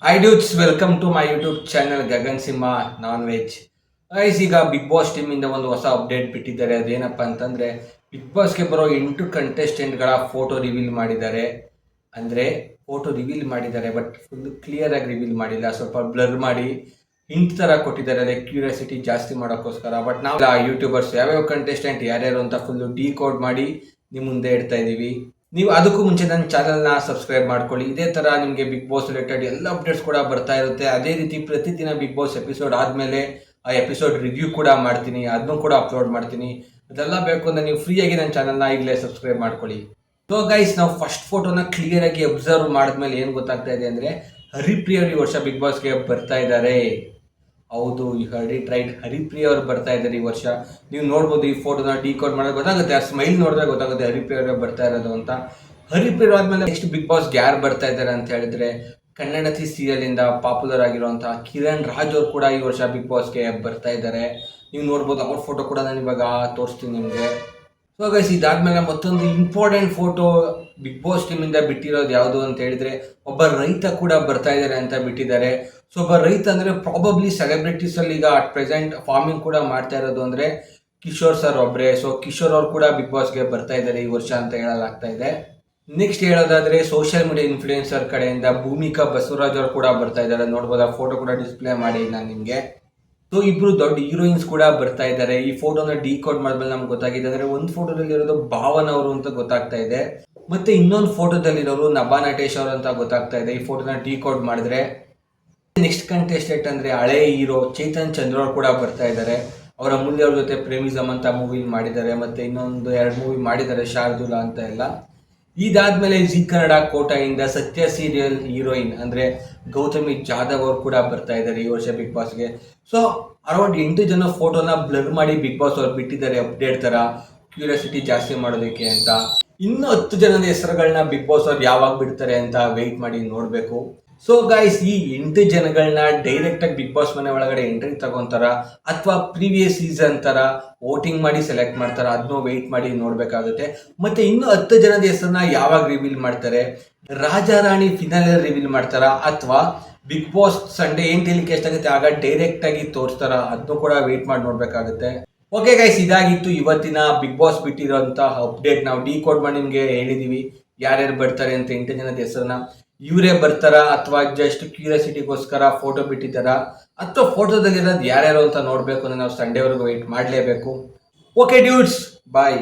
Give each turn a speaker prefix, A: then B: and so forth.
A: Hi dudes, welcome to my YouTube channel Gagan Simha non veg. Guys, ಈಗ big Boss team ಇಂದ ಒಂದು ಹೊಸ update ಬಿಟ್ಟಿದ್ದಾರೆ. ಅದೇನಪ್ಪ ಅಂತಂದ್ರೆ ಬಿಗ್ ಬಾಸ್ಗೆ ಬರೋ 8 ಕಂಟೆಸ್ಟೆಂಟ್ಗಳ ಫೋಟೋ ರಿವೀಲ್ ಮಾಡಿದ್ದಾರೆ. ಅಂದ್ರೆ ಫೋಟೋ ರಿವೀಲ್ ಮಾಡಿದ್ದಾರೆ, ಬಟ್ ಫುಲ್ ಕ್ಲಿಯರ್ ಆಗಿ ರಿವೀಲ್ ಮಾಡಿಲ್ಲ. ಸ್ವಲ್ಪ ಬ್ಲರ್ ಮಾಡಿ ಹಿಂಟ್ ತರ ಕೊಟ್ಟಿದ್ದಾರೆ, ಅದೇ ಕ್ಯೂರಿಯಾಸಿಟಿ ಜಾಸ್ತಿ ಮಾಡೋಕ್ಕೋಸ್ಕರ. ಬಟ್ ನಾವು ಯೂಟ್ಯೂಬರ್ಸ್ ಯಾವ್ಯಾವ ಕಂಟೆಸ್ಟೆಂಟ್ ಯಾರ್ಯಾರು ಅಂತ ಫುಲ್ ಡಿಕೋಡ್ ಮಾಡಿ ನಿಮ್ಮ ಮುಂದೆ ಇಡ್ತಾ ಇದೀವಿ. ನೀವು ಅದಕ್ಕೂ ಮುಂಚೆ ನನ್ನ ಚಾನಲ್ನ ಸಬ್ಸ್ಕ್ರೈಬ್ ಮಾಡ್ಕೊಳ್ಳಿ. ಇದೇ ಥರ ನಿಮಗೆ ಬಿಗ್ ಬಾಸ್ ರಿಲೇಟೆಡ್ ಎಲ್ಲ ಅಪ್ಡೇಟ್ಸ್ ಕೂಡ ಬರ್ತಾ ಇರುತ್ತೆ. ಅದೇ ರೀತಿ ಪ್ರತಿದಿನ ಬಿಗ್ ಬಾಸ್ ಎಪಿಸೋಡ್ ಆದಮೇಲೆ ಆ ಎಪಿಸೋಡ್ ರಿವ್ಯೂ ಕೂಡ ಮಾಡ್ತೀನಿ, ಅದನ್ನು ಕೂಡ ಅಪ್ಲೋಡ್ ಮಾಡ್ತೀನಿ. ಅದೆಲ್ಲ ಬೇಕು ಅಂದರೆ ನೀವು ಫ್ರೀಯಾಗಿ ನನ್ನ ಚಾನಲ್ನ ಈಗಲೇ ಸಬ್ಸ್ಕ್ರೈಬ್ ಮಾಡ್ಕೊಳ್ಳಿ. ಸೊ ಗೈಸ್, ನಾವು ಫಸ್ಟ್ ಫೋಟೋನ ಕ್ಲಿಯರ್ ಆಗಿ ಅಬ್ಸರ್ವ್ ಮಾಡಿದ್ಮೇಲೆ ಏನು ಗೊತ್ತಾಗ್ತಾ ಇದೆ ಅಂದರೆ ಹರಿಪ್ರಿಯರ್ ಈ ವರ್ಷ ಬಿಗ್ ಬಾಸ್ಗೆ ಬರ್ತಾ ಇದ್ದಾರೆ. ಹೌದು, ಈ ರೈಟ್, ಹರಿಪ್ರಿಯ ಅವರು ಬರ್ತಾ ಇದ್ದಾರೆ ಈ ವರ್ಷ. ನೀವು ನೋಡ್ಬೋದು, ಈ ಫೋಟೋನ ಡಿಕೋಡ್ ಮಾಡೋದು ಗೊತ್ತಾಗುತ್ತೆ. ಆ ಸ್ಮೈಲ್ ನೋಡಿದ್ರೆ ಗೊತ್ತಾಗುತ್ತೆ ಹರಿಪ್ರಿಯ ಅವರು ಬರ್ತಾ ಇರೋದು ಅಂತ. ಹರಿಪ್ರಿಯ ಆದ್ಮೇಲೆ ನೆಕ್ಸ್ಟ್ ಬಿಗ್ ಬಾಸ್ಗೆ ಯಾರು ಬರ್ತಾ ಇದ್ದಾರೆ ಅಂತ ಹೇಳಿದ್ರೆ ಕನ್ನಡತಿ ಸೀರಿಯಲ್ ಇಂದ ಪಾಪ್ಯುಲರ್ ಆಗಿರುವಂತಹ ಕಿರಣ್ ರಾಜ್ ಅವರು ಕೂಡ ಈ ವರ್ಷ ಬಿಗ್ ಬಾಸ್ಗೆ ಬರ್ತಾ ಇದ್ದಾರೆ. ನೀವು ನೋಡ್ಬೋದು, ಅವ್ರ ಫೋಟೋ ಕೂಡ ನಾನು ಇವಾಗ ತೋರಿಸ್ತೀನಿ ನಿಮಗೆ. ಸೊ ಗೈಸ್, ಇದಾದ್ಮೇಲೆ ಮತ್ತೊಂದು important photo Bigg Boss team ಇಂದ ಬಿಟ್ಟಿರೋದು ಯಾವುದು ಅಂತ ಹೇಳಿದ್ರೆ ಒಬ್ಬ ರೈತ ಕೂಡ ಬರ್ತಾ ಇದ್ದಾರೆ ಅಂತ ಬಿಟ್ಟಿದ್ದಾರೆ. ಸೊ ಒಬ್ಬ ರೈತ ಅಂದ್ರೆ ಪ್ರಾಬಬ್ಲಿ ಸೆಲೆಬ್ರಿಟೀಸ್ ಅಲ್ಲಿ ಈಗ ಅಟ್ ಪ್ರೆಸೆಂಟ್ ಫಾರ್ಮಿಂಗ್ ಕೂಡ ಮಾಡ್ತಾ ಇರೋದು ಅಂದ್ರೆ ಕಿಶೋರ್ ಸರ್ ಒಬ್ರೆ. ಸೊ ಕಿಶೋರ್ ಅವ್ರು ಕೂಡ ಬಿಗ್ ಬಾಸ್ಗೆ ಬರ್ತಾ ಇದ್ದಾರೆ ಈ ವರ್ಷ ಅಂತ ಹೇಳಲಾಗ್ತಾ ಇದೆ. ನೆಕ್ಸ್ಟ್ ಹೇಳೋದಾದ್ರೆ ಸೋಷಿಯಲ್ ಮೀಡಿಯಾ ಇನ್ಫ್ಲೂಯೆನ್ಸರ್ ಕಡೆಯಿಂದ ಭೂಮಿಕಾ ಬಸವರಾಜ್ ಅವರು ಕೂಡ ಬರ್ತಾ ಇದ್ದಾರೆ. ನೋಡ್ಬೋದು, ಆ ಫೋಟೋ ಕೂಡ ಡಿಸ್ಪ್ಲೇ ಮಾಡಿ ನಾನು ನಿಮಗೆ. ಸೊ ಇಬ್ರು ದೊಡ್ಡ ಹೀರೋಯಿನ್ಸ್ ಕೂಡ ಬರ್ತಾ ಇದ್ದಾರೆ. ಈ ಫೋಟೋನ ಡಿಕೋಡ್ ಮಾಡಿದ್ಮೇಲೆ ನಮ್ಗೆ ಗೊತ್ತಾಗಿದೆ ಅಂದ್ರೆ ಒಂದು ಫೋಟೋದಲ್ಲಿ ಇರೋದು ಭಾವನ್ ಅವರು ಅಂತ ಗೊತ್ತಾಗ್ತಾ ಇದೆ, ಮತ್ತೆ ಇನ್ನೊಂದು ಫೋಟೋದಲ್ಲಿರೋರು ನಭಾ ನಟೇಶ್ ಅವರು ಅಂತ ಗೊತ್ತಾಗ್ತಾ ಇದೆ ಈ ಫೋಟೋನ ಡಿಕೋಡ್ ಮಾಡಿದ್ರೆ. ನೆಕ್ಸ್ಟ್ ಕಂಟೆಸ್ಟೆಂಟ್ ಅಂದ್ರೆ ಹಳೆ ಹೀರೋ ಚೇತನ್ ಚಂದ್ರ ಅವರು ಕೂಡ ಬರ್ತಾ ಇದ್ದಾರೆ. ಅವರ ಅಮೂಲ್ಯ ಅವ್ರ ಜೊತೆ ಪ್ರೇಮಿಸಮ್ ಅಂತ ಮೂವಿ ಮಾಡಿದ್ದಾರೆ, ಮತ್ತೆ ಇನ್ನೊಂದು 2 ಮೂವಿ ಮಾಡಿದ್ದಾರೆ, ಶಾರ್ದುಲಾ ಅಂತ ಎಲ್ಲ. ಇದಾದ್ಮೇಲೆ ಜಿ ಕನ್ನಡ ಕೋಟಾಯಿಂದ ಸತ್ಯ ಸೀರಿಯಲ್ ಹೀರೋಯಿನ್ ಅಂದ್ರೆ ಗೌತಮಿ ಜಾಧವ್ ಅವರು ಕೂಡ ಬರ್ತಾ ಇದ್ದಾರೆ ಈ ವರ್ಷ ಬಿಗ್ ಬಾಸ್ಗೆ. ಸೊ ಅರೌಂಡ್ 8 ಜನ ಫೋಟೋನ ಬ್ಲರ್ ಮಾಡಿ ಬಿಗ್ ಬಾಸ್ ಅವ್ರು ಬಿಟ್ಟಿದ್ದಾರೆ ಅಪ್ಡೇಟ್ ತರ, ಕ್ಯೂರಿಯಾಸಿಟಿ ಜಾಸ್ತಿ ಮಾಡೋದಕ್ಕೆ ಅಂತ. ಇನ್ನು 10 ಜನದ ಹೆಸರುಗಳನ್ನ ಬಿಗ್ ಬಾಸ್ ಅವ್ರು ಯಾವಾಗ ಬಿಡ್ತಾರೆ ಅಂತ ವೆಯ್ಟ್ ಮಾಡಿ ನೋಡ್ಬೇಕು. ಸೊ ಗೈಸ್, ಈ 8 ಜನಗಳನ್ನ ಡೈರೆಕ್ಟ್ ಆಗಿ ಬಿಗ್ ಬಾಸ್ ಮನೆ ಒಳಗಡೆ ಎಂಟ್ರಿ ತಗೊಂತಾರ ಅಥವಾ ಪ್ರೀವಿಯಸ್ ಸೀಸನ್ ತರ ವೋಟಿಂಗ್ ಮಾಡಿ ಸೆಲೆಕ್ಟ್ ಮಾಡ್ತಾರ, ಅದನ್ನು ವೆಯ್ಟ್ ಮಾಡಿ ನೋಡ್ಬೇಕಾಗುತ್ತೆ. ಮತ್ತೆ ಇನ್ನು 10 ಜನದ ಹೆಸರನ್ನ ಯಾವಾಗ ರಿವೀಲ್ ಮಾಡ್ತಾರೆ, ರಾಜಾ ರಾಣಿ ಫಿನಾಲೆ ರಿವೀಲ್ ಮಾಡ್ತಾರ ಅಥವಾ ಬಿಗ್ ಬಾಸ್ ಸಂಡೇ ಏನ್ ಟೆಲಿಕಾಸ್ಟ್ ಆಗುತ್ತೆ ಆಗ ಡೈರೆಕ್ಟ್ ಆಗಿ ತೋರಿಸ್ತಾರ, ಅದನ್ನು ಕೂಡ ವೆಯ್ಟ್ ಮಾಡಿ ನೋಡ್ಬೇಕಾಗುತ್ತೆ. ಓಕೆ ಗೈಸ್, ಇದಾಗಿತ್ತು ಇವತ್ತಿನ ಬಿಗ್ ಬಾಸ್ ಬಿಟ್ಟಿರೋಂಥ ಅಪ್ಡೇಟ್. ನಾವು ಡಿಕೋಡ್ ಮಾಡಿ ನಿಮ್ಗೆ ಹೇಳಿದೀವಿ ಯಾರ್ಯಾರು ಬರ್ತಾರೆ ಅಂತ. 8 ಜನದ ಹೆಸರನ್ನ ಇವರೇ ಬರ್ತಾರ ಅಥವಾ ಜಸ್ಟ್ ಕ್ಯೂರಿಯಾಸಿಟಿಗೋಸ್ಕರ ಫೋಟೋ ಬಿಟ್ಟಿದ್ದಾರ ಅಥವಾ ಫೋಟೋದಲ್ಲಿರೋದು ಯಾರ್ಯಾರು ಅಂತ ನೋಡ್ಬೇಕು ಅಂದ್ರೆ ನಾವು ಸಂಡೇವರೆಗೂ ವೆಯ್ಟ್ ಮಾಡಲೇಬೇಕು. ಓಕೆ ಡ್ಯೂಡ್ಸ್, ಬಾಯ್.